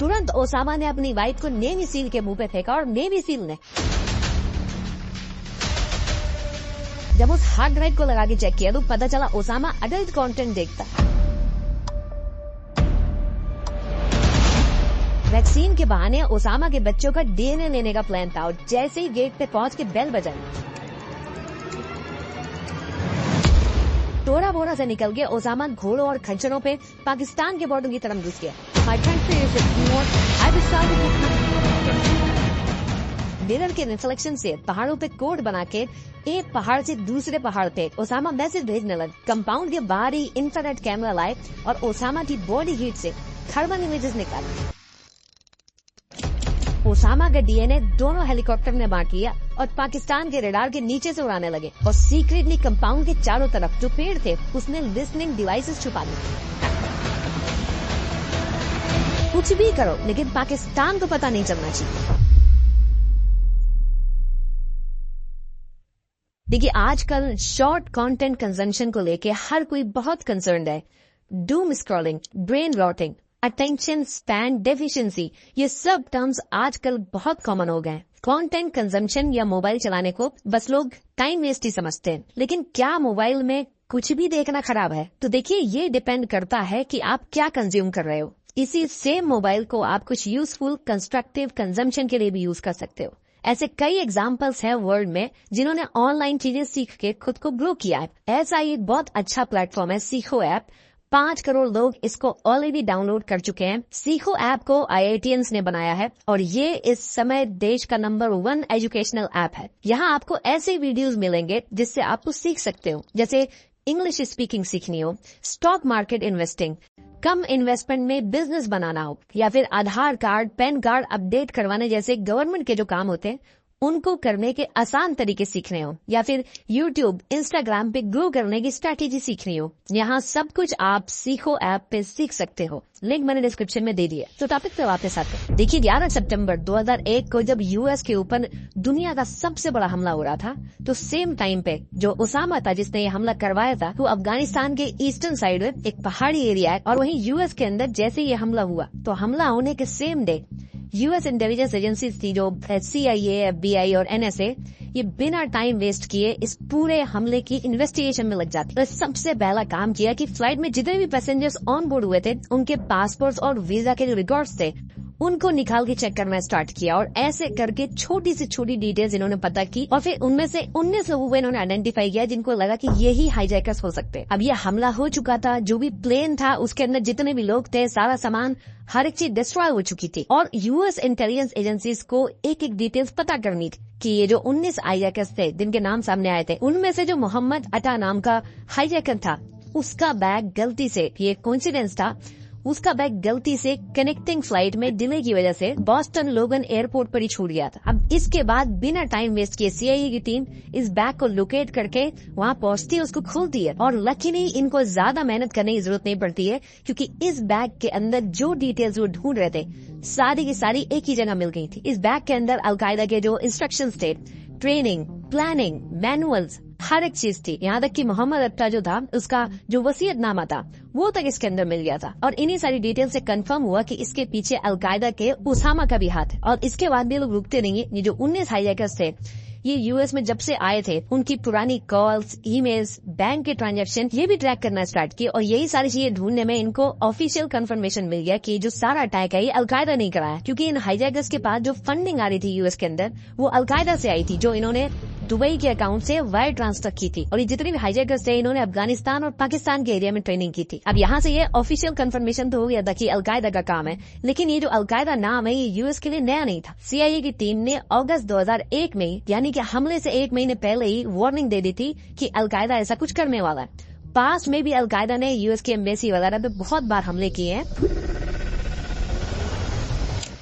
तुरंत ओसामा ने अपनी वाइफ को नेवी सील के मुंह पे फेंका और नेवी सील ने जब उस हार्ड ड्राइव को लगा के चेक किया तो पता चला ओसामा अडल्ट कंटेंट देखता है। वैक्सीन के बहाने ओसामा के बच्चों का डीएनए लेने का प्लान था और जैसे ही गेट पे पहुंच के बेल बजाई, टोरा बोरा से निकल के ओसामा घोड़ों और खच्चरों पे पाकिस्तान के बॉर्डर की तरफ घुस गया। मिरर के रिफ्लेक्शन से पहाड़ों पे कोड बना के एक पहाड़ से दूसरे पहाड़ पे ओसामा मैसेज भेजने लगा। कंपाउंड के बाहर ही इंफ्रारेड कैमरा लाए और ओसामा की बॉडी हीट से थर्मल इमेजेस निकाले। ओसामा का डीएनए दोनों हेलीकॉप्टर ने बांट लिया और पाकिस्तान के रडार के नीचे से उड़ाने लगे और सीक्रेटली कंपाउंड के चारों तरफ जो पेड़ थे उसने लिसनिंग डिवाइसेस छुपा दी। कुछ भी करो लेकिन पाकिस्तान को पता नहीं चलना चाहिए। देखिए, आजकल शॉर्ट कंटेंट कंजम्पशन को लेके हर कोई बहुत कंसर्न्ड है। Doom scrolling, brain rotting, attention span deficiency, ये सब टर्म्स आजकल बहुत कॉमन हो गए। कंटेंट कंजम्पशन या मोबाइल चलाने को बस लोग टाइम वेस्ट ही समझते हैं, लेकिन क्या मोबाइल में कुछ भी देखना खराब है? तो देखिए, ये डिपेंड करता है कि आप क्या कंज्यूम कर रहे हो। इसी सेम मोबाइल को आप कुछ यूजफुल कंस्ट्रक्टिव कंजम्पशन के लिए भी यूज कर सकते हो। ऐसे कई एग्जाम्पल्स हैं वर्ल्ड में जिन्होंने ऑनलाइन चीजें सीख के खुद को ग्रो किया है। ऐसा ही एक बहुत अच्छा प्लेटफॉर्म है सीखो ऐप। 5 करोड़ लोग इसको ऑलरेडी डाउनलोड कर चुके हैं। सीखो ऐप को IITians ने बनाया है और ये इस समय देश का नंबर 1 एजुकेशनल ऐप है। यहाँ आपको ऐसे वीडियोस मिलेंगे जिससे आप कुछ सीख सकते हो, जैसे इंग्लिश स्पीकिंग सीखनी हो, स्टॉक मार्केट इन्वेस्टिंग, कम इन्वेस्टमेंट में बिजनेस बनाना हो, या फिर आधार कार्ड, पैन कार्ड अपडेट करवाने जैसे गवर्नमेंट के जो काम होते हैं उनको करने के आसान तरीके सीखने हो, या फिर YouTube, Instagram पे ग्रो करने की स्ट्रैटेजी सीखनी हो। यहाँ सब कुछ आप सीखो ऐप पे सीख सकते हो। लिंक मैंने डिस्क्रिप्शन में दे दिया। तो टॉपिक पे वापस आते हैं। देखिए, 11 सितंबर 2001 को जब US के ऊपर दुनिया का सबसे बड़ा हमला हो रहा था, तो सेम टाइम पे जो ओसामा था जिसने ये हमला करवाया था, वो अफगानिस्तान के ईस्टर्न साइड में एक पहाड़ी एरिया है, और वहीं US के अंदर जैसे ये हमला हुआ तो हमला होने के same day US intelligence agencies थी जो CIA, FBI और NSA, ये बिना टाइम वेस्ट किए इस पूरे हमले की इन्वेस्टिगेशन में लग जाती। तो सबसे पहला काम किया कि फ्लाइट में जितने भी पैसेंजर्स ऑन बोर्ड हुए थे उनके पासपोर्ट्स और वीजा के जो रिकॉर्ड्स थे उनको निकाल के चेक करना स्टार्ट किया, और ऐसे करके छोटी से छोटी डिटेल्स इन्होंने पता की, और फिर उनमें से 19 लोगों को इन्होंने आइडेंटिफाई किया जिनको लगा कि यही हाईजैकर्स हो सकते हैं। अब ये हमला हो चुका था, जो भी प्लेन था उसके अंदर जितने भी लोग थे, सारा सामान, हर एक चीज डिस्ट्रॉय हो चुकी थी, और US इंटेलिजेंस एजेंसीज को एक एक डिटेल्स पता करनी थी कि ये जो 19 हाईजैकर्स थे जिनके नाम सामने आए थे, उनमें से जो मोहम्मद अता नाम का हाईजैकर था उसका बैग गलती से, ये कोइंसिडेंस था, उसका बैग गलती से कनेक्टिंग फ्लाइट में डिले की वजह से बॉस्टन लोगन एयरपोर्ट पर ही छूट गया था। अब इसके बाद बिना टाइम वेस्ट किए CIA की टीम इस बैग को लोकेट करके वहाँ पहुंचती है, उसको खोलती है, और लकीली इनको ज्यादा मेहनत करने की जरूरत नहीं पड़ती है क्योंकि इस बैग के अंदर जो डिटेल्स वो ढूंढ रहे थे सारी की सारी एक ही जगह मिल गई थी। इस बैग के अंदर अलकायदा के जो इंस्ट्रक्शंस थे, ट्रेनिंग, प्लानिंग, मैनुअल्स, हर एक चीज थी। यहाँ तक कि मोहम्मद अत्ता जो था उसका जो वसीयतनामा था वो तक इसके अंदर मिल गया था, और इन्हीं सारी डिटेल से कंफर्म हुआ कि इसके पीछे अलकायदा के उसामा का भी हाथ है। और इसके बाद भी लोग रुकते नहीं है। ये जो 19 हाईजैकर्स थे ये US में जब से आए थे उनकी पुरानी कॉल्स, ईमेल्स, बैंक के ट्रांजैक्शन ये भी ट्रैक करना स्टार्ट किए, और यही सारी चीजें ढूंढने में इनको ऑफिशियल कंफर्मेशन मिल गया कि जो सारा अटैक है ये अलकायदा नहीं कराया, क्योंकि इन हाईजैकर्स के पास जो फंडिंग आ रही थी US के अंदर वो अलकायदा से आई थी, जो इन्होंने दुबई के अकाउंट से वायर ट्रांसफर की थी। और ये जितने भी हाईजैकर्स थे इन्होंने अफगानिस्तान और पाकिस्तान के एरिया में ट्रेनिंग की थी। अब यहाँ से ये ऑफिशियल कंफर्मेशन तो हो गया था कि अलकायदा का काम है, लेकिन ये जो अलकायदा नाम है ये US के लिए नया नहीं था। CIA की टीम ने अगस्त 2001 में, यानी कि हमले से 1 महीने पहले ही वार्निंग दे दी थी कि अलकायदा ऐसा कुछ करने वाला है। पास में भी अलकायदा ने US की एम्बेसी वगैरह पे बहुत बार हमले किए हैं,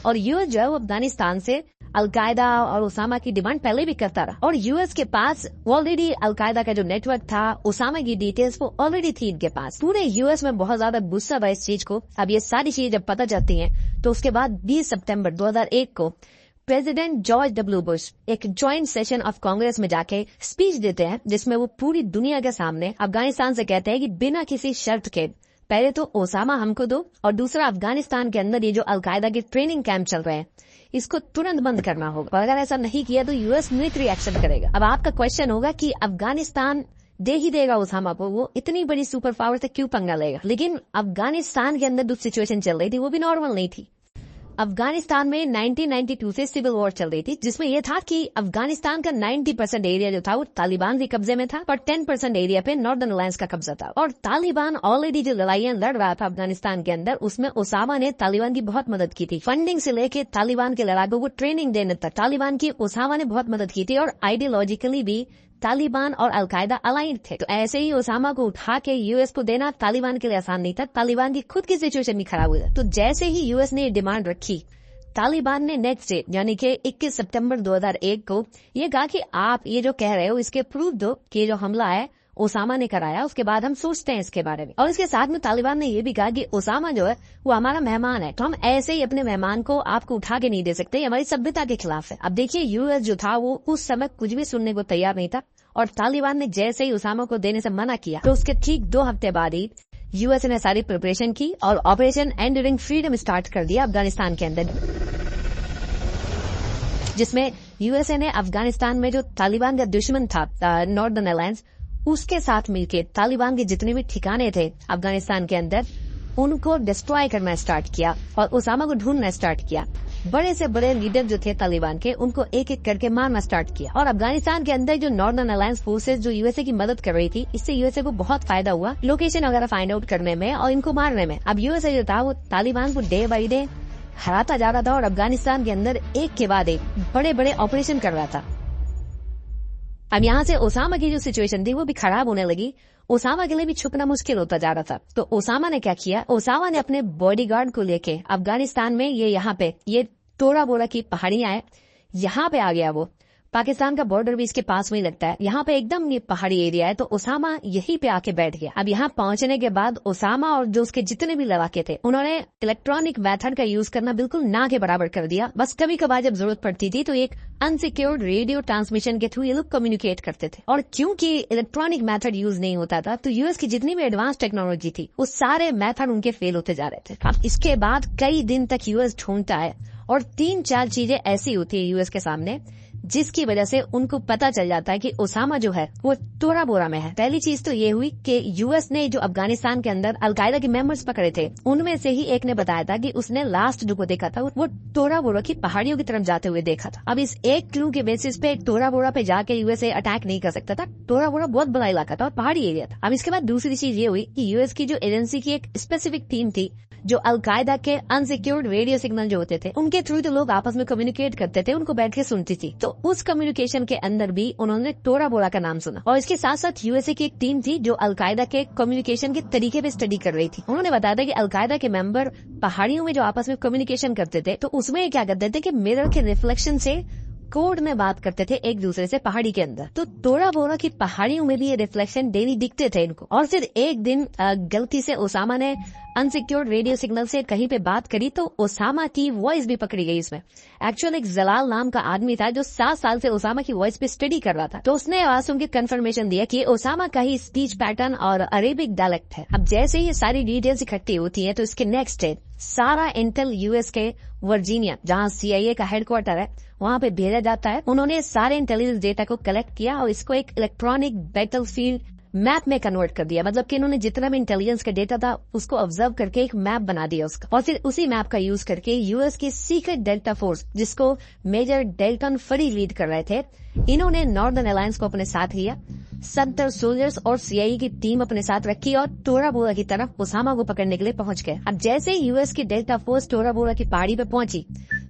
और US जो है वो अफगानिस्तान से अलकायदा और उसामा की डिमांड पहले भी करता रहा, और US के पास ऑलरेडी अलकायदा का जो नेटवर्क था, उसामा की डिटेल्स वो ऑलरेडी थी इनके पास। पूरे US में बहुत ज्यादा गुस्सा था इस चीज को। अब ये सारी चीजें जब पता चलती हैं तो उसके बाद 20 सितंबर 2001 को प्रेसिडेंट जॉर्ज W. बुश एक ज्वाइंट सेशन ऑफ कांग्रेस में जाके स्पीच देते हैं जिसमें वो पूरी दुनिया के सामने अफगानिस्तान से कहते हैं कि बिना किसी शर्त के पहले तो ओसामा हमको दो, और दूसरा अफगानिस्तान के अंदर ये जो अलकायदा के ट्रेनिंग कैंप चल रहे हैं इसको तुरंत बंद करना होगा। अगर ऐसा नहीं किया तो यूएस मिलिट्री एक्शन करेगा। अब आपका क्वेश्चन होगा कि अफगानिस्तान दे ही देगा ओसामा को, वो इतनी बड़ी सुपर पावर से क्यों पंगा लेगा? लेकिन अफगानिस्तान के अंदर जो सिचुएशन चल रही थी वो भी नॉर्मल नहीं थी। अफगानिस्तान में 1992 से सिविल वॉर चल रही थी, जिसमें यह था कि अफगानिस्तान का 90% एरिया जो था वो तालिबान के कब्जे में था, पर 10% एरिया पे नॉर्दर्न अलायंस का कब्जा था। और तालिबान ऑलरेडी जो लड़ाइयां लड़ रहा था अफगानिस्तान के अंदर, उसमें ओसामा ने तालिबान की बहुत मदद की थी। फंडिंग से लेके तालिबान के लड़ाकों को ट्रेनिंग देने तक तालिबान की ओसामा ने बहुत मदद की थी, और आइडियोलॉजिकली भी तालिबान और अलकायदा अलाइंड थे। तो ऐसे ही ओसामा को उठा के यूएस को देना तालिबान के लिए आसान नहीं था। तालिबान की खुद की सिचुएशन भी खराब हुई। तो जैसे ही यूएस ने डिमांड रखी, तालिबान ने नेक्स्ट डे यानी कि 21 सितंबर 2001 को ये कहा कि आप ये जो कह रहे हो इसके प्रूफ दो कि ये जो हमला है ओसामा ने कराया, उसके बाद हम सोचते हैं इसके बारे में। और इसके साथ में तालिबान ने ये भी कहा कि ओसामा जो है वो हमारा मेहमान है, तो हम ऐसे ही अपने मेहमान को आपको उठा के नहीं दे सकते, ये हमारी सभ्यता के खिलाफ है। अब देखिए यूएस जो था वो उस समय कुछ भी सुनने को तैयार नहीं था, और तालिबान ने जैसे ही ओसामा को देने से मना किया तो उसके ठीक 2 हफ्ते बाद ही यूएस ने सारी प्रिपरेशन की और ऑपरेशन एंड्यूरिंग फ्रीडम स्टार्ट कर दिया अफगानिस्तान के अंदर, जिसमें यूएसए ने अफगानिस्तान में जो तालिबान का दुश्मन था नॉर्दर्न अलायंस, उसके साथ मिलकर तालिबान के जितने भी ठिकाने थे अफगानिस्तान के अंदर उनको डिस्ट्रॉय करना स्टार्ट किया और ओसामा को ढूंढना स्टार्ट किया। बड़े से बड़े लीडर जो थे तालिबान के उनको एक एक करके मारना स्टार्ट किया। और अफगानिस्तान के अंदर जो नॉर्दर्न अलायंस फोर्सेस जो यूएसए की मदद कर रही थी, इससे यूएसए को बहुत फायदा हुआ लोकेशन वगैरह फाइंड आउट करने में और इनको मारने में। अब यूएसए जो था वो तालिबान को डे बाई डे हराता जा रहा था और अफगानिस्तान के अंदर एक के बाद एक बड़े बड़े ऑपरेशन कर रहा था। अब यहाँ से ओसामा की जो सिचुएशन थी वो भी खराब होने लगी। ओसामा के लिए भी छुपना मुश्किल होता जा रहा था। तो ओसामा ने क्या किया, ओसामा ने अपने बॉडीगार्ड को लेके अफगानिस्तान में ये तोरा बोरा की पहाड़ियां है, यहाँ पे आ गया। वो पाकिस्तान का बॉर्डर भी इसके पास में ही लगता है, यहाँ पे एकदम ये पहाड़ी एरिया है। तो ओसामा यहीं पे आके बैठ गया। अब यहाँ पहुंचने के बाद ओसामा और जो उसके जितने भी लड़ाके थे उन्होंने इलेक्ट्रॉनिक मेथड का यूज करना बिल्कुल ना के बराबर कर दिया। बस कभी कभार जब जरूरत पड़ती थी तो एक अनसिक्योर्ड रेडियो ट्रांसमिशन के थ्रू ये लोग कम्युनिकेट करते थे। और क्योंकि इलेक्ट्रॉनिक मेथड यूज नहीं होता था तो यूएस की जितनी भी एडवांस टेक्नोलॉजी थी वो सारे मेथड उनके फेल होते जा रहे थे। अब इसके बाद कई दिन तक यूएस ढूंढता है और 3-4 चीजें ऐसी होती है यूएस के सामने जिसकी वजह से उनको पता चल जाता है कि ओसामा जो है वो तोरा बोरा में है। पहली चीज तो ये हुई कि यूएस ने जो अफगानिस्तान के अंदर अलकायदा के मेंबर्स पकड़े थे उनमें से ही एक ने बताया था कि उसने लास्ट जो को देखा था वो तोरा बोरा की पहाड़ियों की तरफ जाते हुए देखा था। अब इस एक क्लू के बेसिस पे तोरा बोरा पे जाके यूएसए अटैक नहीं कर सकता था। तोरा बोरा बहुत बड़ा इलाका था और पहाड़ी एरिया था। अब इसके बाद दूसरी चीज ये हुई कि यूएस की जो एजेंसी की एक स्पेसिफिक टीम थी जो अलकायदा के अनसिक्योर्ड रेडियो सिग्नल जो होते थे उनके थ्रू तो लोग आपस में कम्युनिकेट करते थे, उनको बैठ के सुनती थी। तो उस कम्युनिकेशन के अंदर भी उन्होंने तोरा बोरा का नाम सुना। और इसके साथ साथ यूएसए की एक टीम थी जो अलकायदा के कम्युनिकेशन के तरीके पे स्टडी कर रही थी। उन्होंने बताया था कि अलकायदा के मेंबर पहाड़ियों में जो आपस में कम्युनिकेशन करते थे तो उसमें क्या करते थे कि मिरर के रिफ्लेक्शन से कोड में बात करते थे एक दूसरे से पहाड़ी के अंदर। तो तोरा बोरा की पहाड़ियों में भी ये रिफ्लेक्शन डेली दिखते थे इनको। और फिर एक दिन गलती से ओसामा ने अनसिक्योर्ड रेडियो सिग्नल से कहीं पे बात करी तो ओसामा की वॉइस भी पकड़ी गई इसमें। एक्चुअली एक जलाल नाम का आदमी था जो 7 साल से ओसामा की वॉइस पे स्टडी कर रहा था। तो उसने आवाज सुन के कंफर्मेशन दिया कि ओसामा का ही स्पीच पैटर्न और अरेबिक डायलेक्ट है। अब जैसे ही ये सारी डिटेल्स इकट्ठी होती है तो इसके नेक्स्ट डे सारा इंटेल यूएस के वर्जीनिया जहाँ सीआईए का हेडक्वार्टर है वहाँ पे भेजा जाता है। उन्होंने सारे इंटेलिजेंस डेटा को कलेक्ट किया और इसको एक इलेक्ट्रॉनिक बैटलफील्ड मैप में कन्वर्ट कर दिया। मतलब कि इन्होंने जितना भी इंटेलिजेंस का डेटा था उसको ऑब्जर्व करके एक मैप बना दिया उसका। और फिर उसी मैप का यूज करके यूएस की सीक्रेट डेल्टा फोर्स जिसको मेजर डेल्टन फरी लीड कर रहे थे, इन्होंने नॉर्दर्न अलायंस को अपने साथ लिया। 70 सोल्जर्स और सीआईए की टीम अपने साथ रखी और तोरा बोरा की तरफ ओसामा को पकड़ने के लिए पहुंच गए। अब जैसे ही यूएस की डेल्टा फोर्स तोरा बोरा की पहाड़ी पे पहुंची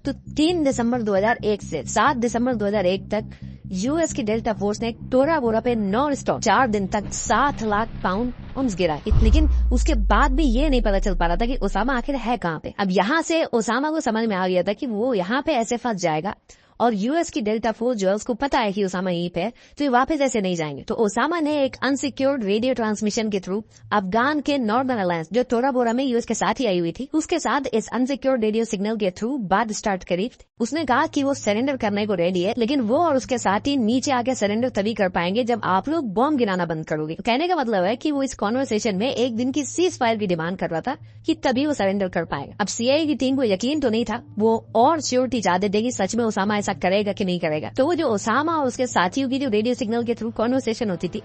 तो 3 दिसंबर 2001 से 7 दिसंबर 2001 तक यूएस की डेल्टा फोर्स ने तोरा बोरा पे नॉन स्टॉप 4 दिन तक 7 लाख पाउंड आर्म्स गिरा। लेकिन उसके बाद भी ये नहीं पता चल पा रहा था कि ओसामा आखिर है कहाँ पे। अब यहाँ से ओसामा को समझ में आ गया था कि वो यहाँ पे ऐसे फंस जाएगा और यूएस की डेल्टा फोर्स जो है उसको पता है कि ओसामा यहीं पे है, तो ये वापस ऐसे नहीं जाएंगे। तो ओसामा ने एक अनसिक्योर्ड रेडियो ट्रांसमिशन के थ्रू अफगान के नॉर्दर्न अलायंस जो तोरा बोरा में यूएस के साथ ही आई हुई थी, उसके साथ इस अनसिक्योर्ड रेडियो सिग्नल के थ्रू बात स्टार्ट करी। उसने कहा कि वो सरेंडर करने को रेडी है, लेकिन वो और उसके साथी नीचे आके सरेंडर तभी कर पाएंगे जब आप लोग बॉम्ब गिराना बंद करोगे। कहने का मतलब है कि वो इस कॉन्वर्सेशन में एक दिन की सीज फायर की डिमांड कर रहा था कि तभी वो सरेंडर कर पाएगा। अब सीआईए की टीम को यकीन तो नहीं था, वो और श्योरिटी चाहते थे कि सच में ओसामा ऐसा करेगा कि नहीं करेगा। तो वो जो ओसामा और उसके साथियों की जो रेडियो सिग्नल के थ्रू कॉन्वर्सेशन होती थी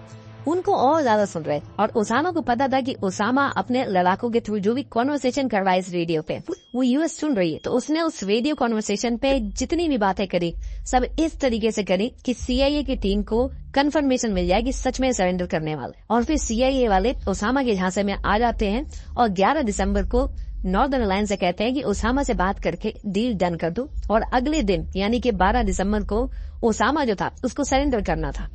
उनको और ज्यादा सुन रहे, और ओसामा को पता था कि ओसामा अपने लड़ाकों के थ्रू जो भी कॉन्वर्सेशन करवाए इस रेडियो पे वो यूएस सुन रही है। तो उसने उस रेडियो कॉन्वर्सेशन पे जितनी भी बातें करी सब इस तरीके से करी कि सीआईए की टीम को कंफर्मेशन मिल जाए कि सच में सरेंडर करने वाले। और फिर सीआईए वाले ओसामा के झांसे में आ जाते हैं और 11 दिसंबर को नॉर्दर्न अलायंस से कहते हैं कि ओसामा से बात करके डील डन कर दो। और अगले दिन यानी कि 12 दिसंबर को ओसामा जो था उसको सरेंडर करना था।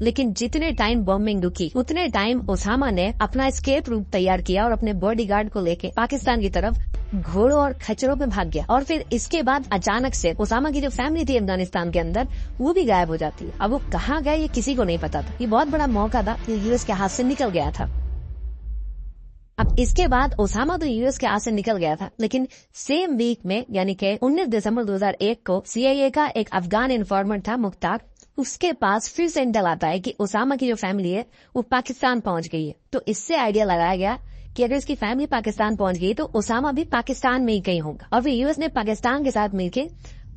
लेकिन जितने टाइम बॉम्बिंग रुकी उतने टाइम ओसामा ने अपना एस्केप रूट तैयार किया और अपने बॉडीगार्ड को लेके पाकिस्तान की तरफ घोड़ों और खच्चरों पे भाग गया। और फिर इसके बाद अचानक से ओसामा की जो फैमिली थी अफगानिस्तान के अंदर वो भी गायब हो जाती है। अब वो कहाँ गए ये किसी को नहीं पता था। ये बहुत बड़ा मौका था, ये यूएस के हाथ से निकल गया था। अब इसके बाद ओसामा तो यूएस के हाथ से निकल गया था, लेकिन सेम वीक में यानी कि 19 दिसंबर 2001 को सीआईए का एक अफगान इन्फॉर्मर था मुख्तार, उसके पास फिर से इंटेल आता है कि ओसामा की जो फैमिली है वो पाकिस्तान पहुंच गई है। तो इससे आइडिया लगाया गया कि अगर इसकी फैमिली पाकिस्तान पहुंच गई तो ओसामा भी पाकिस्तान में ही कहीं होगा। और फिर यूएस ने पाकिस्तान के साथ मिलकर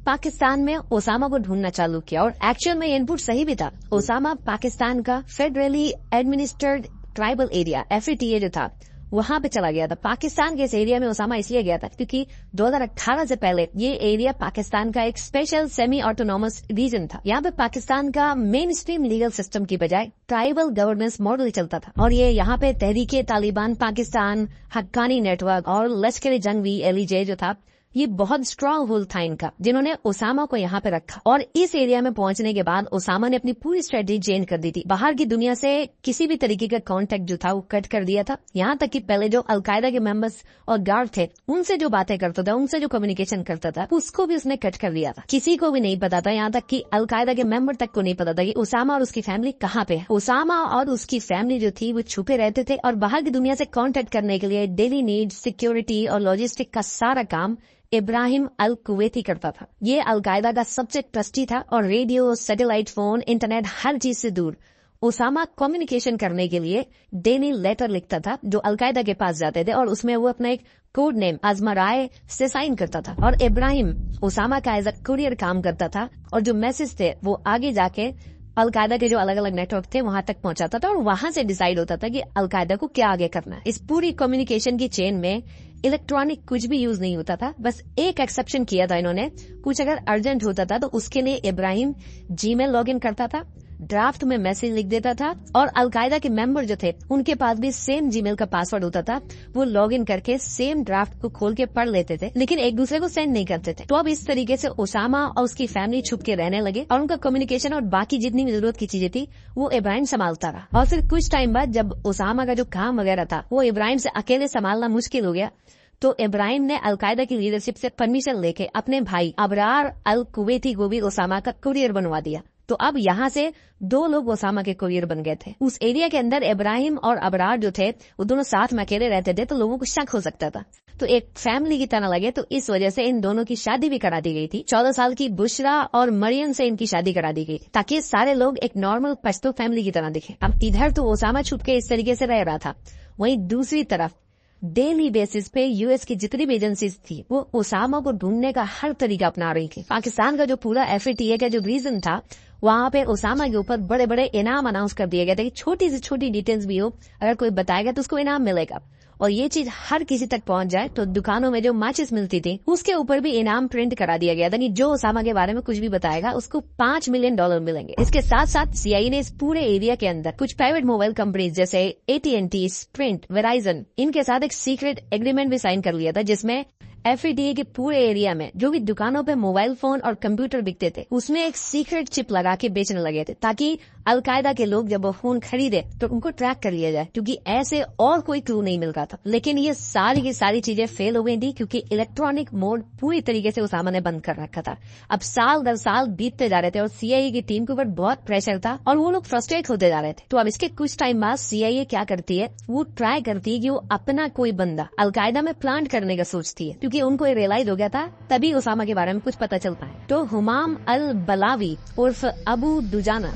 पाकिस्तान में ओसामा को ढूंढना चालू किया। और एक्चुअल में इनपुट सही भी था। ओसामा पाकिस्तान का federally administered tribal area FATA जो था वहां पे चला गया था। पाकिस्तान के इस एरिया में ओसामा इसलिए गया था क्योंकि 2018 से पहले ये एरिया पाकिस्तान का एक स्पेशल सेमी ऑटोनॉमस रीजन था। यहाँ पे पाकिस्तान का मेन स्ट्रीम लीगल सिस्टम की बजाय ट्राइबल गवर्नेंस मॉडल चलता था। और ये यहाँ पे तहरीके तालिबान पाकिस्तान, हक्कानी नेटवर्क और लश्कर जंगवी LEJ जो था ये बहुत स्ट्रांग होल्ड था इनका, जिन्होंने ओसामा को यहाँ पे रखा। और इस एरिया में पहुंचने के बाद ओसामा ने अपनी पूरी स्ट्रेटेजी चेंज कर दी थी। बाहर की दुनिया से किसी भी तरीके का कांटेक्ट जो था वो कट कर दिया था। यहाँ तक कि पहले जो अलकायदा के मेंबर्स और गार्ड थे उनसे जो बातें करता था, उनसे जो कम्युनिकेशन करता था उसको भी उसने कट कर दिया था। किसी को भी नहीं पता था, यहाँ तक कि अलकायदा के मेंबर तक को नहीं पता था कि ओसामा और उसकी फैमिली कहाँ पे है। ओसामा और उसकी फैमिली जो थी वो छुपे रहते थे और बाहर की दुनिया से कांटेक्ट करने के लिए डेली नीड, सिक्योरिटी और लॉजिस्टिक का सारा काम इब्राहिम अल कुवैती करता था। ये अलकायदा का सबसे ट्रस्टी था और रेडियो, सैटेलाइट फोन, इंटरनेट हर चीज से दूर ओसामा कम्युनिकेशन करने के लिए डेली लेटर लिखता था जो अलकायदा के पास जाते थे और उसमें वो अपना एक कोड नेम अजमराय से साइन करता था। और इब्राहिम ओसामा का एज अ कुरियर काम करता था और जो मैसेज थे वो आगे जाके अलकायदा के जो अलग अलग नेटवर्क थे वहां तक पहुंचाता था और वहां से डिसाइड होता था कि अलकायदा को क्या आगे करना है। इस पूरी कम्युनिकेशन की चेन में इलेक्ट्रॉनिक कुछ भी यूज नहीं होता था। बस एक एक्सेप्शन किया था इन्होंने, कुछ अगर अर्जेंट होता था तो उसके लिए इब्राहिम जीमेल लॉगिन करता था, ड्राफ्ट में मैसेज लिख देता था और अलकायदा के मेंबर जो थे उनके पास भी सेम जीमेल का पासवर्ड होता था। वो लॉगिन करके सेम ड्राफ्ट को खोल के पढ़ लेते थे, लेकिन एक दूसरे को सेंड नहीं करते थे। तो अब इस तरीके से ओसामा और उसकी फैमिली छुप के रहने लगे और उनका कम्युनिकेशन और बाकी जितनी भी जरूरत की चीजें थी वो इब्राहिम संभालता रहा। और फिर कुछ टाइम बाद जब ओसामा का जो काम वगैरह था वो इब्राहिम से अकेले संभालना मुश्किल हो गया तो इब्राहिम ने अलकायदा की लीडरशिप से परमिशन लेके अपने भाई अबरार अल कुवैती को भी ओसामा का कुरियर बनवा दिया। तो अब यहाँ से 2 लोग ओसामा के कुरियर बन गए थे। उस एरिया के अंदर इब्राहिम और अबरार जो थे वो दोनों साथ में अकेले रहते थे तो लोगों को शक हो सकता था, तो एक फैमिली की तरह लगे। तो इस वजह से इन दोनों की शादी भी करा दी गई थी। 14 साल की बुशरा और मरियम से इनकी शादी करा दी गई ताकि सारे लोग एक नॉर्मल पश्तो फैमिली की तरह दिखे। अब इधर तो ओसामा छुप के इस तरीके से रह रहा था, वहीं दूसरी तरफ डेली बेसिस पे यूएस की जितनी भी एजेंसीज थी वो ओसामा को ढूंढने का हर तरीका अपना रही थी। पाकिस्तान का जो पूरा FATA का जो रीजन था वहाँ पे ओसामा के ऊपर बड़े बड़े इनाम अनाउंस कर दिए गए थे कि छोटी से छोटी डिटेल्स भी हो अगर कोई बताएगा तो उसको इनाम मिलेगा। और ये चीज हर किसी तक पहुंच जाए तो दुकानों में जो माचिस मिलती थी उसके ऊपर भी इनाम प्रिंट करा दिया गया था कि जो ओसामा के बारे में कुछ भी बताएगा उसको $5 मिलियन मिलेंगे। इसके साथ साथ CIA ने इस पूरे एरिया के अंदर कुछ प्राइवेट मोबाइल कंपनीज जैसे AT&T, स्प्रिंट, वेराइजन इनके साथ एक सीक्रेट एग्रीमेंट भी साइन कर लिया था जिसमें FATA के पूरे एरिया में जो भी दुकानों पे मोबाइल फोन और कंप्यूटर बिकते थे उसमें एक सीक्रेट चिप लगा के बेचने लगे थे ताकि अलकायदा के लोग जब वो फोन खरीदे तो उनको ट्रैक कर लिया जाए, क्योंकि ऐसे और कोई क्लू नहीं मिल रहा था। लेकिन ये सारी की सारी चीजें फेल हो गई थी, क्योंकि इलेक्ट्रॉनिक मोड पूरी तरीके से उसामा ने बंद कर रखा था। अब साल दर साल बीतते जा रहे थे और सीआईए की टीम के ऊपर बहुत प्रेशर था और वो लोग फ्रस्ट्रेट होते जा रहे थे। तो अब इसके कुछ टाइम बाद सीआईए क्या करती है, वो ट्राई करती है कि वो अपना कोई बंदा अलकायदा में प्लांट करने का सोचती है, क्योंकि उनको ये रियलाइज हो गया था तभी उसामा के बारे में कुछ पता चल पाए। तो हुमाम अल बलावी उर्फ अबू दुजाना,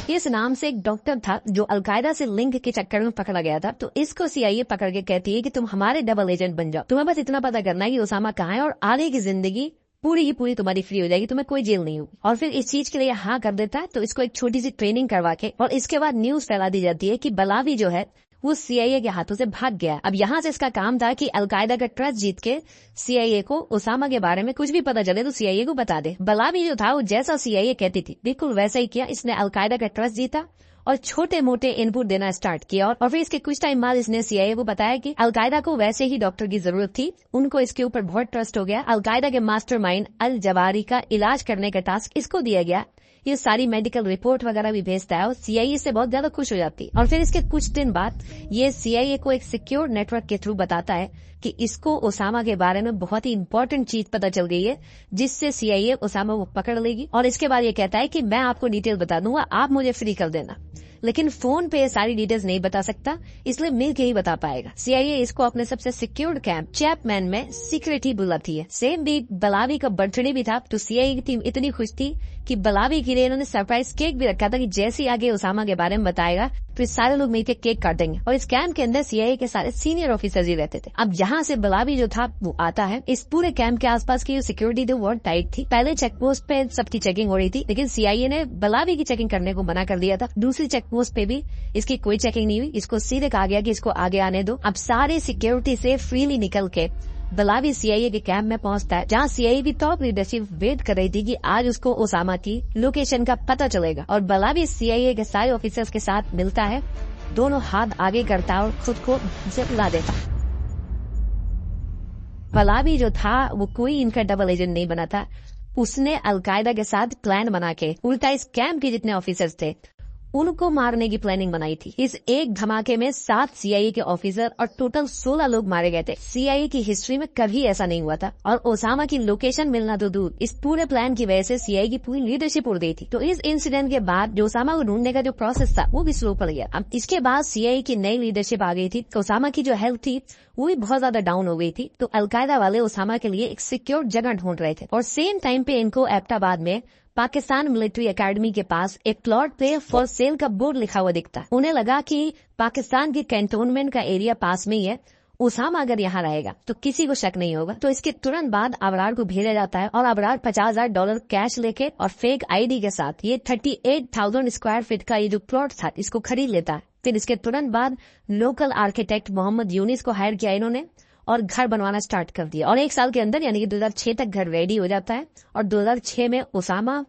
इस नाम से एक डॉक्टर था जो अलकायदा से लिंक के चक्कर में पकड़ा गया था। तो इसको सीआईए पकड़ के कहती है कि तुम हमारे डबल एजेंट बन जाओ, तुम्हें बस इतना पता करना है कि उसामा कहाँ है और आगे की जिंदगी पूरी की पूरी तुम्हारी फ्री हो जाएगी, तुम्हें कोई जेल नहीं होगी। और फिर इस चीज के लिए हाँ कर देता है। तो इसको एक छोटी सी ट्रेनिंग करवा के और इसके बाद न्यूज फैला दी जाती है कि बलावी जो है वो सीआईए के हाथों से भाग गया। अब यहाँ से इसका काम था कि अलकायदा का ट्रस्ट जीत के सीआईए को उसामा के बारे में कुछ भी पता चले तो सीआईए को बता दे। बलावी जो था वो जैसा सीआईए कहती थी बिल्कुल वैसा ही किया। इसने अलकायदा का ट्रस्ट जीता और छोटे मोटे इनपुट देना स्टार्ट किया और फिर इसके कुछ टाइम बाद इसने सीआईए को बताया कि अलकायदा को वैसे ही डॉक्टर की जरूरत थी, उनको इसके ऊपर बहुत ट्रस्ट हो गया। अलकायदा के मास्टरमाइंड अल जवारी का इलाज करने का टास्क इसको दिया गया। ये सारी मेडिकल रिपोर्ट वगैरह भी भेजता है और सीआईए से बहुत ज्यादा खुश हो जाती है। और फिर इसके कुछ दिन बाद ये सीआईए को एक सिक्योर नेटवर्क के थ्रू बताता है कि इसको उसामा के बारे में बहुत ही इंपॉर्टेंट चीज पता चल गई है, जिससे सीआईए उसामा को पकड़ लेगी। और इसके बाद ये कहता है कि मैं आपको डिटेल बता दूंगा, आप मुझे फ्री कर देना। लेकिन फोन पे सारी डिटेल्स नहीं बता सकता, इसलिए मिल के ही बता पाएगा। सीआईए इसको अपने सबसे सिक्योर्ड कैंप चैपमैन में सीक्रेट ही बुलाती है। सेम वीक बलावी का बर्थडे भी था, तो सीआईए की टीम इतनी खुश थी कि बलावी के लिए इन्होंने सरप्राइज केक भी रखा था कि जैसे ही आगे उसामा के बारे में बताएगा तो सारे लोग मिलकर केक काट देंगे। और इस कैंप के अंदर सीआईए के सारे सीनियर ऑफिसर्स ही रहते थे। अब जहाँ से बलावी जो था वो आता है, इस पूरे कैंप के आसपास की जो सिक्योरिटी थी वो टाइट थी। पहले चेक पोस्ट पे सबकी चेकिंग हो रही थी, लेकिन सीआईए ने बलावी की चेकिंग करने को मना कर दिया था। दूसरी चेक पोस्ट पे भी इसकी कोई चेकिंग नहीं हुई, इसको सीधे कहा गया कि इसको आगे आने दो। अब सारे सिक्योरिटी से फ्रीली निकल के बलावी सीआईए के कैंप में पहुंचता है, जहां सीआईए की टॉप लीडरशिप वेट कर रही थी कि आज उसको उसामा की लोकेशन का पता चलेगा। और बलावी सीआईए के सारे ऑफिसर्स के साथ मिलता है, दोनों हाथ आगे करता है और खुद को जितला देता। बलावी जो था वो कोई इनका डबल एजेंट नहीं बना था, उसने अलकायदा के साथ प्लान बना के उल्टा इस कैंप के जितने ऑफिसर्स थे उनको मारने की प्लानिंग बनाई थी। इस एक धमाके में 7 सीआईए के ऑफिसर और टोटल 16 लोग मारे गए थे। सीआईए की हिस्ट्री में कभी ऐसा नहीं हुआ था और ओसामा की लोकेशन मिलना तो दूर, इस पूरे प्लान की वजह से सीआईए की पूरी लीडरशिप उड़ गई थी। तो इस इंसिडेंट के बाद जो ओसामा को ढूंढने का जो प्रोसेस था वो भी स्लो पड़ गया। अब इसके बाद सीआईए की नई लीडरशिप आ गई थी, तो ओसामा की जो हेल्थ थी वो भी बहुत ज्यादा डाउन हो गई थी। तो अलकायदा वाले ओसामा के लिए एक सिक्योर जगह ढूंढ रहे थे और सेम टाइम पे इनको एबटाबाद में पाकिस्तान मिलिट्री एकेडमी के पास एक प्लॉट पे फॉर सेल का बोर्ड लिखा हुआ दिखता। उन्हें लगा कि पाकिस्तान के कैंटोनमेंट का एरिया पास में ही है, उसामा अगर यहाँ रहेगा तो किसी को शक नहीं होगा। तो इसके तुरंत बाद अबरार को भेजा जाता है और अबरार $50,000 कैश लेके और फेक आईडी के साथ ये 38,000 स्क्वायर फीट का ये जो प्लॉट था इसको खरीद लेता है। फिर इसके तुरंत बाद लोकल आर्किटेक्ट मोहम्मद यूनिस को हायर किया इन्होंने और घर बनवाना स्टार्ट कर दिया। और 1 साल के अंदर यानी कि 2006 तक घर रेडी हो जाता है और 2006 में उसामा,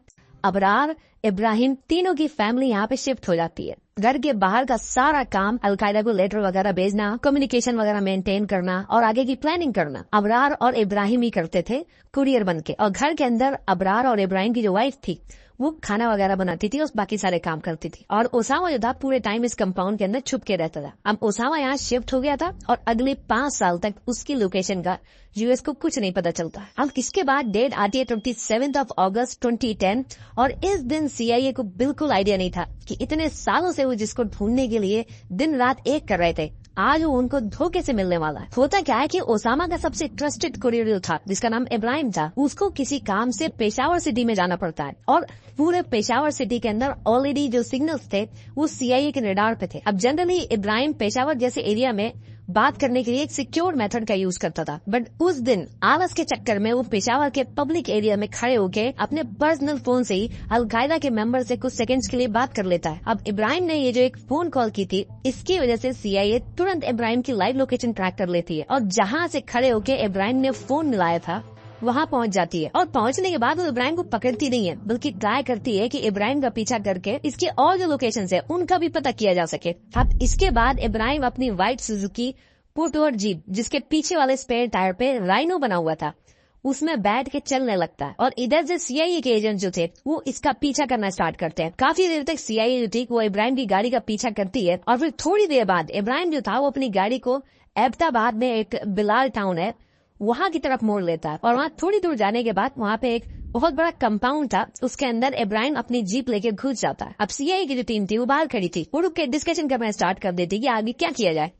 अबरार, इब्राहिम तीनों की फैमिली यहाँ पे शिफ्ट हो जाती है। घर के बाहर का सारा काम अलकायदा को लेटर वगैरह भेजना, कम्युनिकेशन वगैरह मेंटेन करना और आगे की प्लानिंग करना अबरार और इब्राहिम ही करते थे कुरियर बन के। और घर के अंदर अबरार और इब्राहिम की जो वाइफ थी वो खाना वगैरह बनाती थी और बाकी सारे काम करती थी। और ओसामा जो था पूरे टाइम इस कंपाउंड के अंदर छुप के रहता था। अब ओसामा यहाँ शिफ्ट हो गया था और अगले 5 साल तक उसकी लोकेशन का यूएस को कुछ नहीं पता चलता। अब इसके बाद डेट आती है 27 अगस्त 2010 और इस दिन सीआईए को बिल्कुल आइडिया नहीं था कि इतने सालों से वो जिसको ढूंढने के लिए दिन रात एक कर रहे थे आज वो उनको धोखे से मिलने वाला है। होता क्या है कि ओसामा का सबसे ट्रस्टेड कुरियर था जिसका नाम इब्राहिम था, उसको किसी काम से पेशावर सिटी में जाना पड़ता है और पूरे पेशावर सिटी के अंदर ऑलरेडी जो सिग्नल्स थे वो सीआईए के रडार पे थे। अब जनरली इब्राहिम पेशावर जैसे एरिया में बात करने के लिए एक सिक्योर मेथड का यूज करता था, बट उस दिन आलस के चक्कर में वो पेशावर के पब्लिक एरिया में खड़े होके अपने पर्सनल फोन से ही अलकायदा के मेंबर से कुछ सेकंड्स के लिए बात कर लेता है। अब इब्राहिम ने ये जो एक फोन कॉल की थी इसकी वजह से सीआईए तुरंत इब्राहिम की लाइव लोकेशन ट्रैक कर लेती है और जहाँ से खड़े होके इब्राहिम ने फोन मिलाया था वहाँ पहुँच जाती है। और पहुँचने के बाद वो इब्राहिम को पकड़ती नहीं है बल्कि ट्राई करती है कि इब्राहिम का पीछा करके इसके और जो लोकेशंस है उनका भी पता किया जा सके। अब इसके बाद इब्राहिम अपनी व्हाइट सुजुकी पोर्टोर जीप जिसके पीछे वाले स्पेयर टायर पे राइनो बना हुआ था उसमें बैठ के चलने लगता है और इधर से सीआईए के एजेंट जो थे वो इसका पीछा करना स्टार्ट करते हैं। काफी देर तक सीआईए जो थी वो इब्राहिम की गाड़ी का पीछा करती है और फिर थोड़ी देर बाद इब्राहिम जो था वो अपनी गाड़ी को एबटाबाद में एक बिलाल टाउन है वहां की तरफ मोड़ लेता है और वहां थोड़ी दूर जाने के बाद वहां पे एक बहुत बड़ा कंपाउंड था, उसके अंदर इब्राहिम अपनी जीप लेके घुस जाता है। अब सीआईए की जो टीम थी वो बाहर खड़ी थी, वो रुक के डिस्कशन करना स्टार्ट कर देती कि आगे क्या किया जाए।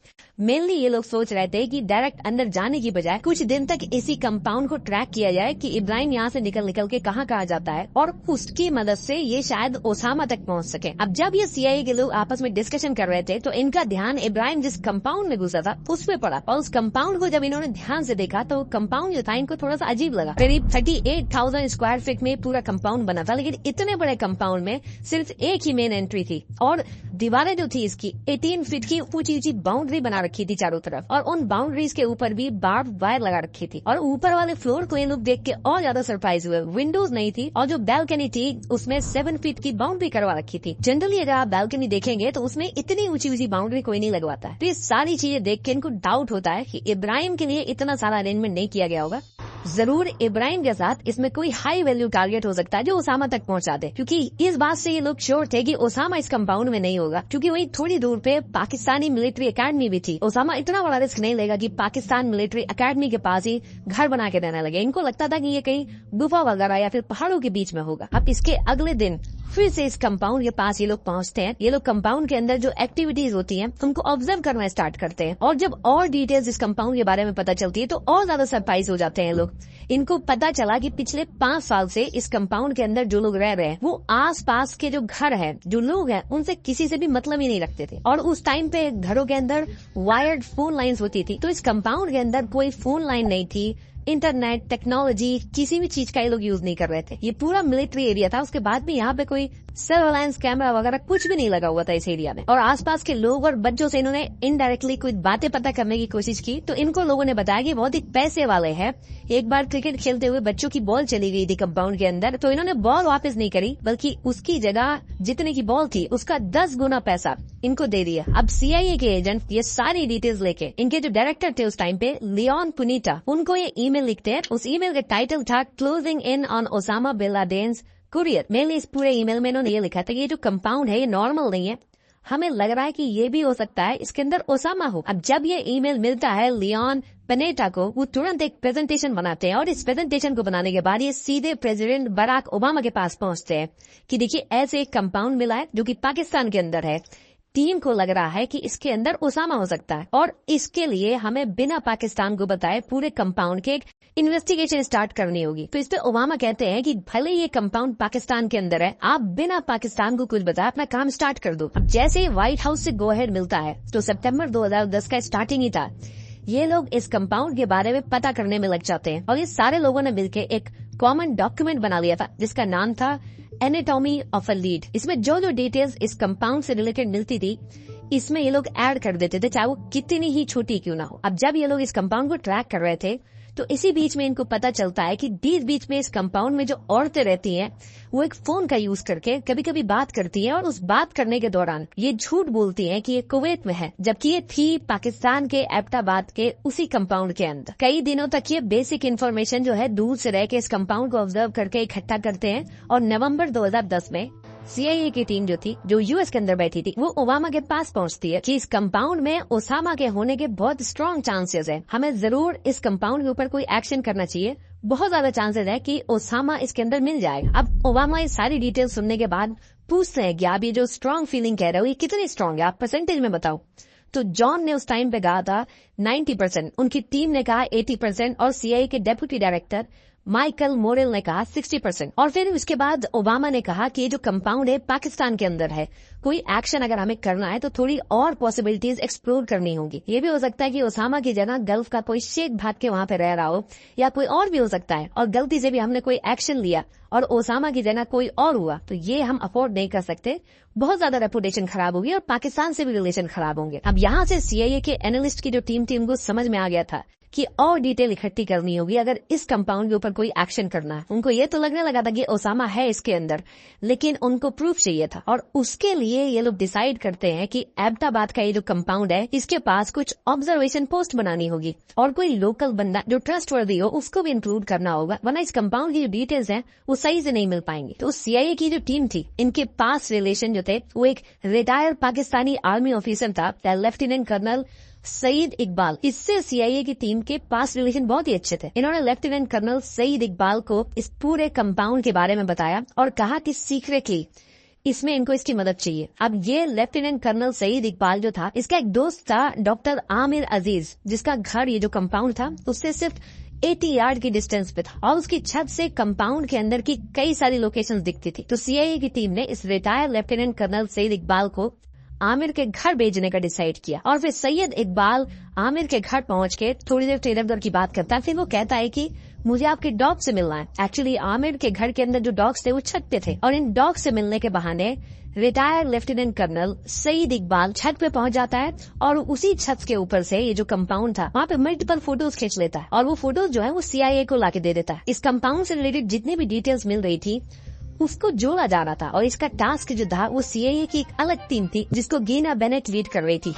मेनली ये लोग सोच रहे थे कि डायरेक्ट अंदर जाने की बजाय कुछ दिन तक इसी कंपाउंड को ट्रैक किया जाए कि इब्राहिम यहाँ से निकल के कहाँ जाता है और उसकी मदद से ये शायद ओसामा तक पहुँच सके। अब जब ये सीआईए के लोग आपस में डिस्कशन कर रहे थे तो इनका ध्यान इब्राहिम जिस कंपाउंड में घुसा था उस पे पड़ा और उस कंपाउंड को जब इन्होंने ध्यान से देखा तो कंपाउंड जो था इनको थोड़ा सा अजीब लगा। करीब 38,000 स्क्वायर फीट में पूरा कंपाउंड बना था, लेकिन इतने बड़े कंपाउंड में सिर्फ एक ही मेन एंट्री थी और दीवारें जो थी इसकी 18 फीट की ऊंची ऊंची बाउंड्री बना रखी थी चारों तरफ और उन बाउंड्रीज के ऊपर भी बार्ब वायर लगा रखी थी। और ऊपर वाले फ्लोर को ये लोग देख के और ज्यादा सरप्राइज हुए। विंडोज नहीं थी और जो बैल्कनी थी उसमें 7 फीट की बाउंड्री करवा रखी थी। जनरली अगर आप बैल्कनी देखेंगे तो उसमें इतनी ऊंची ऊंची बाउंड्री कोई नहीं लगवाता है। तो ये सारी चीजें देख के इनको डाउट होता है कि इब्राहिम के लिए इतना सारा अरेंजमेंट नहीं किया गया होगा। जरूर इब्राहिम के साथ इसमें कोई हाई वैल्यू टारगेट हो सकता है जो ओसामा तक पहुंचा दे, क्योंकि इस बात से ये लोग श्योर थे कि ओसामा इस कंपाउंड में नहीं होगा, क्योंकि वहीं थोड़ी दूर पे पाकिस्तानी मिलिट्री एकेडमी भी थी। ओसामा इतना बड़ा रिस्क नहीं लेगा कि पाकिस्तान मिलिट्री एकेडमी के पास ही घर बना के रहने लगे। इनको लगता था कि ये कहीं गुफा वगैरह या फिर पहाड़ों के बीच में होगा। अब इसके अगले दिन फिर से इस कंपाउंड के पास ये लोग पहुंचते हैं। ये लोग कंपाउंड के अंदर जो एक्टिविटीज होती हैं उनको ऑब्जर्व करना स्टार्ट करते हैं और जब और डिटेल्स इस कंपाउंड के बारे में पता चलती है तो और ज्यादा सरप्राइज हो जाते हैं लोग। इनको पता चला कि पिछले 5 साल से इस कंपाउंड के अंदर जो लोग रह रहे हैं वो आस पास के जो घर हैं, जो लोग हैं, उनसे किसी से भी मतलब ही नहीं रखते थे और उस टाइम पे घरों के अंदर वायर्ड फोन लाइन्स होती थी। तो इस कंपाउंड के अंदर कोई फोन लाइन नहीं थी, इंटरनेट टेक्नोलॉजी किसी भी चीज का ये लोग यूज नहीं कर रहे थे। ये पूरा मिलिट्री एरिया था, उसके बाद भी यहाँ पे कोई सर्वेलांस कैमरा वगैरह कुछ भी नहीं लगा हुआ था इस एरिया में। और आसपास के लोग और बच्चों से इन्होंने इनडायरेक्टली कुछ बातें पता करने की कोशिश की तो इनको लोगों ने बताया कि बहुत ही पैसे वाले हैं। एक बार क्रिकेट खेलते हुए बच्चों की बॉल चली गई थी कंपाउंड के अंदर, तो इन्होंने बॉल वापस नहीं करी बल्कि उसकी जगह जितने की बॉल थी उसका 10 गुना पैसा इनको दे दिया। अब सीआईए के एजेंट ये सारी डिटेल्स लेके इनके जो डायरेक्टर थे उस टाइम पे लियोन पुनीटा, उनको ये ईमेल लिखते हैं। उस ईमेल का टाइटल था closing in on Osama bin Laden's courier. Mainly इस पूरे ईमेल में इन्होंने ये लिखा था कि ये जो कंपाउंड है ये नॉर्मल नहीं है, हमें लग रहा है कि ये भी हो सकता है इसके अंदर ओसामा हो। अब जब ये ईमेल मिलता है लियोन पनेटा को, वो तुरंत एक प्रेजेंटेशन बनाते हैं और इस प्रेजेंटेशन को बनाने के बाद ये सीधे प्रेसिडेंट बराक ओबामा के पास पहुंचते हैं कि देखिए ऐसे एक कंपाउंड मिला है जो कि पाकिस्तान के अंदर है। टीम को लग रहा है कि इसके अंदर ओसामा हो सकता है और इसके लिए हमें बिना पाकिस्तान को बताए पूरे कंपाउंड के एक इन्वेस्टिगेशन स्टार्ट करनी होगी। तो इस पे ओबामा कहते हैं कि भले ये कंपाउंड पाकिस्तान के अंदर है, आप बिना पाकिस्तान को कुछ बताए अपना काम स्टार्ट कर दो। अब जैसे ही व्हाइट हाउस से गो अहेड मिलता है तो सितंबर 2010 का स्टार्टिंग ही था। ये लोग इस कंपाउंड के बारे में पता करने में लग जाते हैं और ये सारे लोगों ने मिलकर एक कॉमन डॉक्यूमेंट बना लिया था जिसका नाम था एनाटॉमी ऑफ अ लीड। इसमें जो जो डिटेल्स इस कंपाउंड से रिलेटेड मिलती थी इसमें ये लोग ऐड कर देते थे, चाहे वो कितनी ही छोटी क्यों ना हो। अब जब ये लोग इस कंपाउंड को ट्रैक कर रहे थे तो इसी बीच में इनको पता चलता है कि बीच बीच में इस कंपाउंड में जो औरतें रहती हैं वो एक फोन का यूज करके कभी कभी बात करती हैं और उस बात करने के दौरान ये झूठ बोलती हैं कि ये कुवैत में है, जबकि ये थी पाकिस्तान के एबटाबाद के उसी कंपाउंड के अंदर। कई दिनों तक ये बेसिक इन्फॉर्मेशन जो है दूर से रह के इस कंपाउंड को ऑब्जर्व करके इकट्ठा करते हैं और नवंबर 2010 में सीआईए की टीम जो थी, जो यूएस के अंदर बैठी थी, वो ओबामा के पास पहुंचती है कि इस कंपाउंड में ओसामा के होने के बहुत स्ट्रॉन्ग चांसेस है, हमें जरूर इस कंपाउंड के ऊपर कोई एक्शन करना चाहिए, बहुत ज्यादा चांसेस है कि ओसामा इसके अंदर मिल जाएगा। अब ओबामा ये सारी डिटेल सुनने के बाद पूछते हैं कि आप ये जो स्ट्रॉन्ग फीलिंग कह रहे हो ये कितनी स्ट्रॉन्ग है, आप परसेंटेज में बताओ। तो जॉन ने उस टाइम पे कहा था 90%, उनकी टीम ने कहा 80% और सीआईए के डेप्यूटी डायरेक्टर माइकल मोरेल ने कहा 60%। और फिर उसके बाद ओबामा ने कहा कि ये जो कंपाउंड है पाकिस्तान के अंदर है, कोई एक्शन अगर हमें करना है तो थोड़ी और पॉसिबिलिटीज एक्सप्लोर करनी होगी। ये भी हो सकता है कि ओसामा की जगह गल्फ का कोई शेख भाग के वहाँ पे रह रहा हो या कोई और भी हो सकता है और गलती से भी हमने कोई एक्शन लिया और ओसामा की जगह कोई और हुआ तो ये हम अफोर्ड नहीं कर सकते, बहुत ज्यादा रेपुटेशन खराब होगी और पाकिस्तान से भी रिलेशन खराब होंगे। अब यहाँ से सीआईए के एनालिस्ट की जो टीम थी उनको समझ में आ गया था कि और डिटेल इकट्ठी करनी होगी अगर इस कंपाउंड के ऊपर कोई एक्शन करना है। उनको ये तो लगने लगा था कि ओसामा है इसके अंदर, लेकिन उनको प्रूफ चाहिए था और उसके लिए ये लोग डिसाइड करते हैं कि एबटाबाद का ये जो कंपाउंड है इसके पास कुछ ऑब्जर्वेशन पोस्ट बनानी होगी और कोई लोकल बंदा जो ट्रस्टवर्दी हो उसको भी इंक्लूड करना होगा, वरना इस कंपाउंड की जो डिटेल्स हैं वो सही से नहीं मिल पाएंगी। तो सीआईए की जो टीम थी इनके पास रिलेशन जो थे वो एक रिटायर्ड पाकिस्तानी आर्मी ऑफिसर था लेफ्टिनेंट कर्नल सईद इकबाल। इससे सीआईए की टीम के पास रिलेशन बहुत ही अच्छे थे। इन्होंने लेफ्टिनेंट कर्नल सईद इकबाल को इस पूरे कंपाउंड के बारे में बताया और कहा कि सीक्रेटली इसमें इनको इसकी मदद चाहिए। अब ये लेफ्टिनेंट कर्नल सईद इकबाल जो था इसका एक दोस्त था डॉक्टर आमिर अजीज, जिसका घर ये जो कंपाउंड था उससे सिर्फ 80 यार्ड की डिस्टेंस पे था और उसकी छत से कंपाउंड के अंदर की कई सारी लोकेशंस दिखती थी। तो सीआईए की टीम ने इस retired lieutenant colonel Saeed Iqbal को आमिर के घर भेजने का डिसाइड किया और फिर सैयद इकबाल आमिर के घर पहुंच के थोड़ी देर इधर उधर की बात करता है। फिर वो कहता है कि मुझे आपके डॉग से मिलना है। एक्चुअली आमिर के घर के अंदर जो डॉग्स थे वो छत पे थे और इन डॉग से मिलने के बहाने retired lieutenant colonel Saeed Iqbal छत पे पहुंच जाता है और उसी छत के ऊपर से ये जो कंपाउंड था वहाँ पे मल्टीपल फोटोज खींच लेता है और वो फोटोज जो है वो सीआईए को लाके दे देता है। इस कंपाउंड से रिलेटेड जितनी भी डिटेल्स मिल रही थी उसको जोड़ा जा रहा था और इसका टास्क जो था वो सीआईए की एक अलग टीम थी जिसको गीना बेनेट लीड कर रही थी।